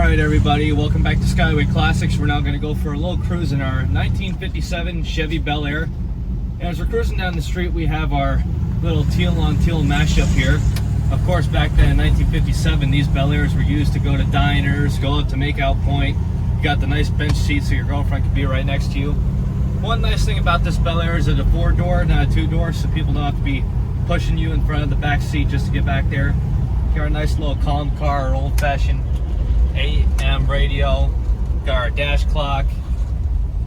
Alright everybody, welcome back to Skyway Classics. We're now going to go for a little cruise in our 1957 Chevy Bel Air. And as we're cruising down the street, we have our little teal on teal mashup here. Of course, back then in 1957, these Bel Airs were used to go to diners, go up to Makeout Point. You got the nice bench seat so your girlfriend could be right next to you. One nice thing about this Bel Air is it's a 4-door, not a 2-door, so people don't have to be pushing you in front of the back seat just to get back there. Got our nice little calm car, old-fashioned AM radio. Got our dash clock.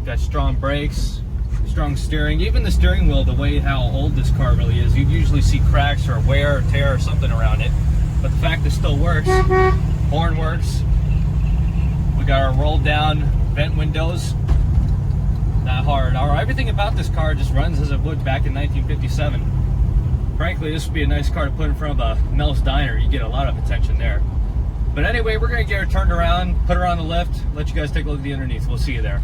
Got strong brakes, strong steering. Even the steering wheel, the way how old this car really is, you usually see cracks or wear or tear or something around it. But the fact it still works, horn works. We got our roll down vent windows. Not hard. Everything about this car just runs as it would back in 1957. Frankly, this would be a nice car to put in front of a Mel's Diner. You get a lot of attention there. But anyway, we're going to get her turned around, put her on the lift, let you guys take a look at the underneath. We'll see you there.